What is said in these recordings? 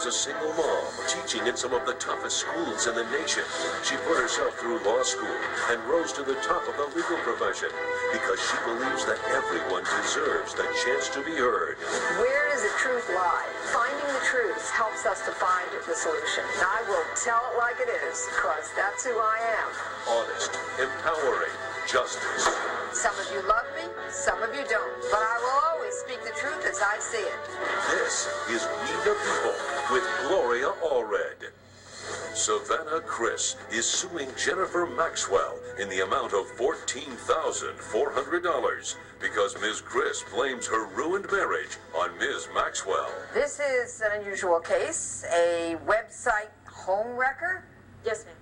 a single mom, teaching in some of the toughest schools in the nation. She put herself through law school and rose to the top of the legal profession because she believes that everyone deserves the chance to be heard. Where does the truth lie? Finding the truth helps us to find the solution. And I will tell it like it is, because that's who I am. Honest, empowering, justice. Some of you love me, some of you don't. But I will always speak the truth as I see it. This is We the People with Gloria Allred. Savannah Chris is suing Jennifer Maxwell in the amount of $14,400 because Ms. Chris blames her ruined marriage on Ms. Maxwell. This is an unusual case, a website home wrecker. Yes, ma'am.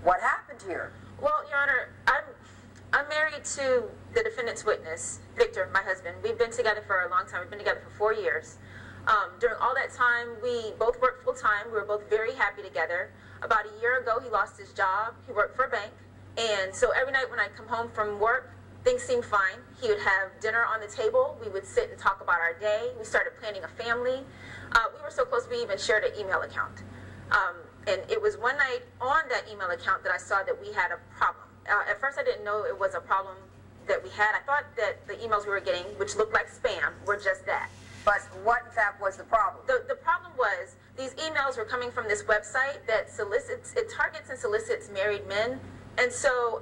What happened here? Well, Your Honor, I'm married to the defendant's witness, Victor, my husband. We've been together for a long time. We've been together for 4 years. During all that time, we both worked full-time. We were both very happy together. About a year ago, he lost his job. He worked for a bank. And so every night when I come home from work, things seemed fine. He would have dinner on the table. We would sit and talk about our day. We started planning a family. We were so close we even shared an email account. And it was one night on that email account that I saw that we had a problem. At first, I didn't know it was a problem that we had. I thought that the emails we were getting, which looked like spam, were just that. But what, in fact, was the problem? The problem was these emails were coming from this website that targets and solicits married men. And so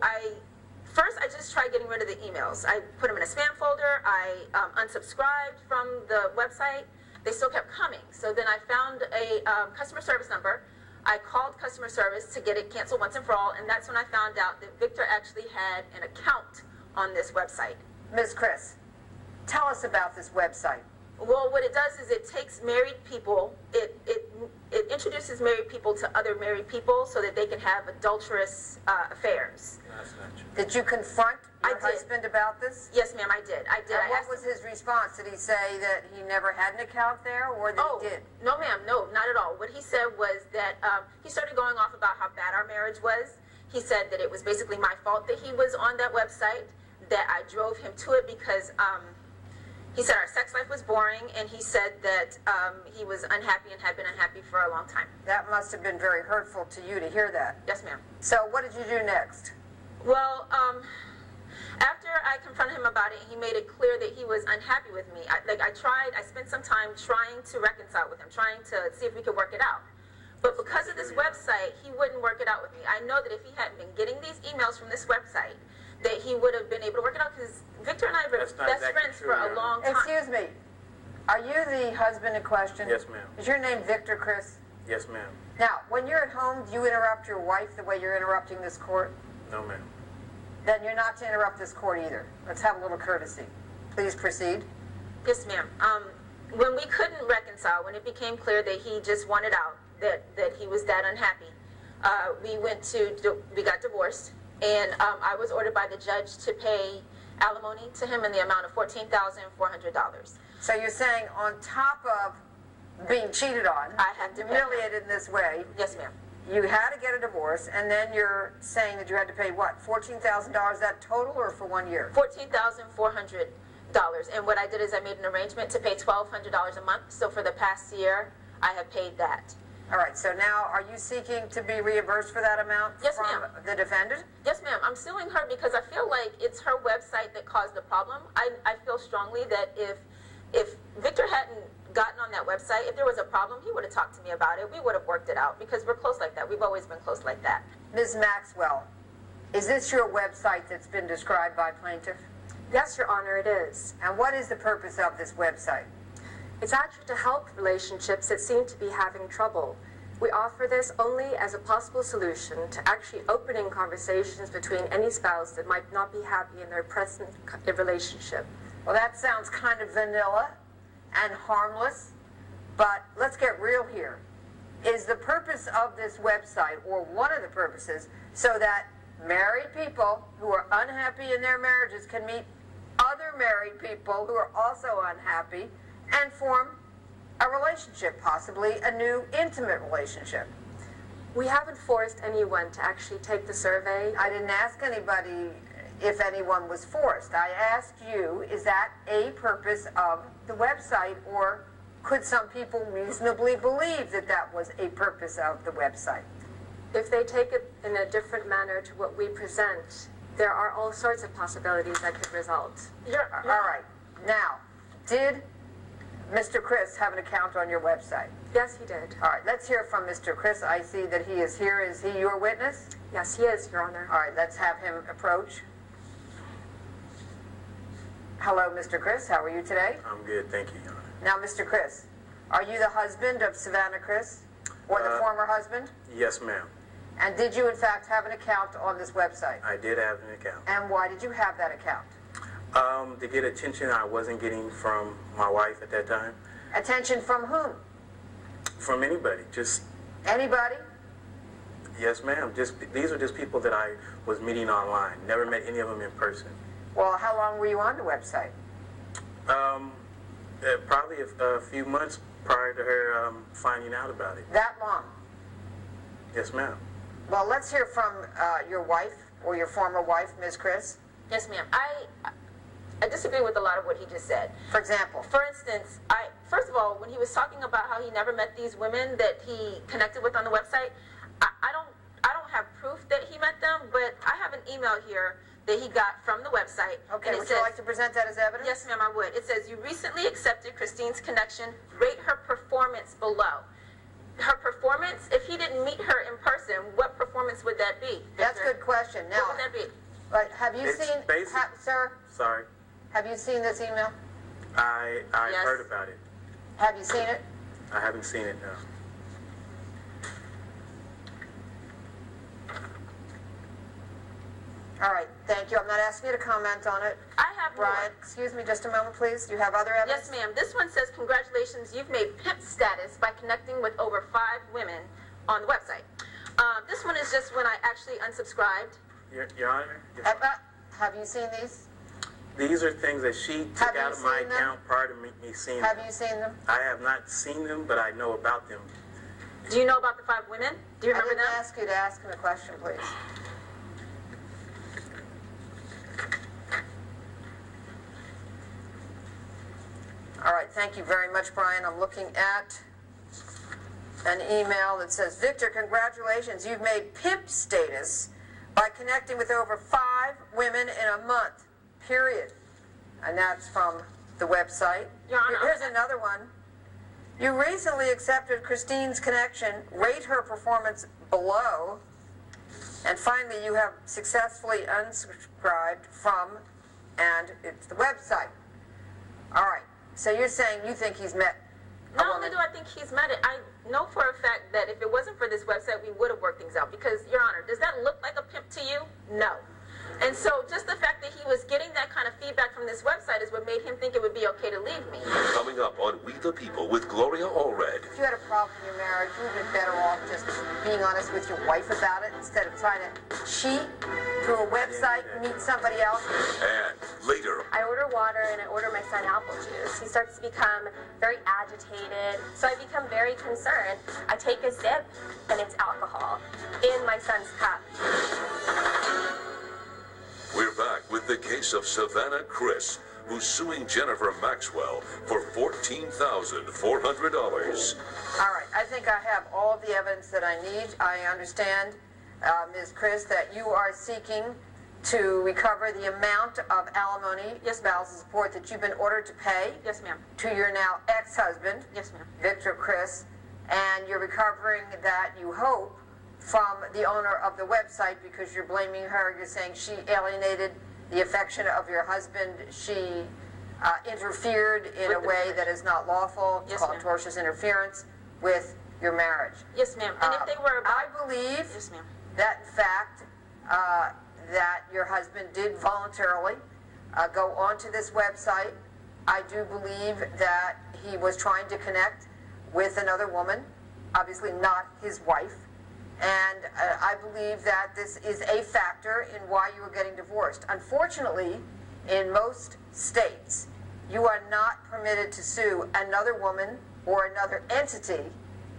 first I just tried getting rid of the emails. I put them in a spam folder. I unsubscribed from the website. They still kept coming. So then I found a customer service number. I called customer service to get it canceled once and for all, and that's when I found out that Victor actually had an account on this website. Ms. Chris, tell us about this website. Well, what it does is it takes married people, it introduces married people to other married people so that they can have adulterous affairs. Did you confront your husband about this? Yes, ma'am, I did. And what was his response? Did he say that he never had an account there, or that he did? No, ma'am, no, not at all. What he said was that he started going off about how bad our marriage was. He said that it was basically my fault that he was on that website, that I drove him to it because he said our sex life was boring, and he said that he was unhappy and had been unhappy for a long time. That must have been very hurtful to you to hear that. Yes, ma'am. So what did you do next? Well, after I confronted him about it, he made it clear that he was unhappy with me. I spent some time trying to reconcile with him, trying to see if we could work it out. But because of this website, he wouldn't work it out with me. I know that if he hadn't been getting these emails from this website, that he would have been able to work it out, because Victor and I have been best friends for a long time. Excuse me. Are you the husband in question? Yes, ma'am. Is your name Victor Chris? Yes, ma'am. Now, when you're at home, do you interrupt your wife the way you're interrupting this court? No, ma'am. Then you're not to interrupt this court either. Let's have a little courtesy. Please proceed. Yes, ma'am. When we couldn't reconcile, when it became clear that he just wanted out, that he was that unhappy, we got divorced, and I was ordered by the judge to pay alimony to him in the amount of $14,400. So you're saying on top of being cheated on, I had to pay. humiliated in this way, Yes, ma'am. you had to get a divorce, and then you're saying that you had to pay what, $14,000? Is that total or for 1 year? $14,400. And what I did is I made an arrangement to pay $1,200 a month. So for the past year, I have paid that. All right, so now are you seeking to be reimbursed for that amount Yes, from ma'am. the defendant? Yes, ma'am. I'm suing her because I feel like it's her website that caused the problem. I feel strongly that if Victor hadn't gotten on that website, if there was a problem, he would have talked to me about it. We would have worked it out because we're close like that. We've always been close like that. Ms. Maxwell, is this your website that's been described by plaintiff? Yes, Your Honor, it is. And what is the purpose of this website? It's actually to help relationships that seem to be having trouble. We offer this only as a possible solution to actually opening conversations between any spouse that might not be happy in their present relationship. Well, that sounds kind of vanilla and harmless, but let's get real here. Is the purpose of this website, or one of the purposes, so that married people who are unhappy in their marriages can meet other married people who are also unhappy and form a relationship, possibly a new intimate relationship? We haven't forced anyone to actually take the survey. I didn't ask anybody if anyone was forced. I asked you, is that a purpose of the website, or could some people reasonably believe that that was a purpose of the website? If they take it in a different manner to what we present, there are all sorts of possibilities that could result. All right. Now, did Mr. Chris have an account on your website? Yes, he did. All right, let's hear from Mr. Chris. I see that he is here. Is he your witness? Yes, he is, Your Honor. All right, let's have him approach. Hello, Mr. Chris. How are you today? I'm good, thank you, Your Honor. Now, Mr. Chris, are you the husband of Savannah Chris? Or the former husband? Yes, ma'am. And did you, in fact, have an account on this website? I did have an account. And why did you have that account? To get attention I wasn't getting from my wife at that time. Attention from whom? From anybody, just, Anybody? yes, ma'am. These are just people that I was meeting online. Never met any of them in person. Well, how long were you on the website? Probably a few months prior to her finding out about it. That long? Yes, ma'am. Well, let's hear from your wife or your former wife, Ms. Chris. Yes, ma'am. I disagree with a lot of what he just said. For example, For instance, first of all, when he was talking about how he never met these women that he connected with on the website, I don't have proof that he met them, but I have an email here that he got from the website. okay, and it would says, you like to present that as evidence? Yes, ma'am, I would. It says, you recently accepted Christine's connection. Rate her performance below. Her performance, if he didn't meet her in person, what performance would that be? That's a Victor? good question. Now, What would that be? but have you It's seen, basic. sir, Sorry. have you seen this email? I Yes. heard about it. Have you seen it? I haven't seen it, no. All right, thank you. I'm not asking you to comment on it. I have more. Brian, excuse me just a moment, please. Do you have other evidence? Yes, ma'am. This one says, congratulations, you've made pimp status by connecting with over 5 women on the website. This one is just when I actually unsubscribed. Your Honor, Have you seen these? these are things that she Have took you out of my seen them? account prior to me seeing Have them. you seen them? I have not seen them, but I know about them. Do you know about the 5 women? Do you I remember didn't them? ask you to ask him a question, please. All right, thank you very much, Brian. I'm looking at an email that says, Victor, congratulations. You've made pimp status by connecting with over 5 women in a month, period. And that's from the website. Your Honor, Here's another one. You recently accepted Christine's connection. Rate her performance below. And finally, you have successfully unsubscribed from, and it's the website. All right. So you're saying you think he's met a Not only woman. do I think he's met it, I know for a fact that if it wasn't for this website, we would have worked things out. Because, Your Honor, does that look like a pimp to you? No. And so just the fact that he was getting that kind of feedback from this website is what made him think it would be okay to leave me. Coming up on We the People with Gloria Allred. If you had a problem in your marriage, you would have been better off just being honest with your wife about it instead of trying to cheat through a website and meet somebody else. And later, I order water and I order my son apple juice. He starts to become very agitated, so I become very concerned. I take a sip and it's alcohol in my son's cup. we're back with the case of Savannah Chris, who's suing Jennifer Maxwell for $14,400. All right, I think I have all of the evidence that I need. I understand, Ms. Chris, that you are seeking to recover the amount of alimony, Yes, ma'am. spousal support that you've been ordered to pay Yes, ma'am. to your now ex-husband, Yes, ma'am. Victor Chris, and you're recovering that, you hope, from the owner of the website because you're blaming her. You're saying she alienated the affection of your husband. She interfered in a With the way marriage. that is not lawful, Yes, called ma'am. tortious interference with your marriage. Yes, ma'am. And if they were about... I believe Yes, ma'am. that in fact that your husband did voluntarily go onto this website. I do believe that he was trying to connect with another woman, obviously not his wife. And I believe that this is a factor in why you are getting divorced. Unfortunately, in most states, you are not permitted to sue another woman or another entity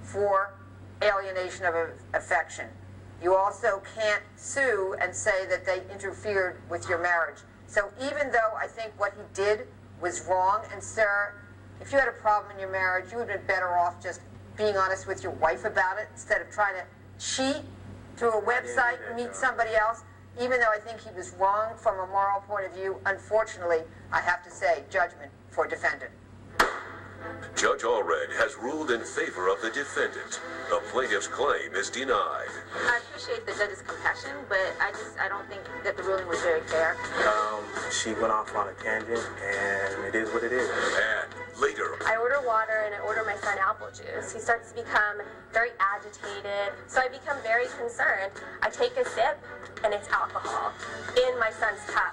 for alienation of affection. You also can't sue and say that they interfered with your marriage. So even though I think what he did was wrong, and sir, if you had a problem in your marriage, you would have been better off just being honest with your wife about it instead of trying to cheat through a website and meet somebody else. Even though I think he was wrong from a moral point of view, unfortunately, I have to say, judgment for defendant. Judge Allred has ruled in favor of the defendant. The plaintiff's claim is denied. I appreciate the judge's compassion, but I don't think that the ruling was very fair. She went off on a tangent, and it is what it is. And later, I order water and I order my son apple juice. He starts to become very agitated, so I become very concerned. I take a sip, and it's alcohol in my son's cup.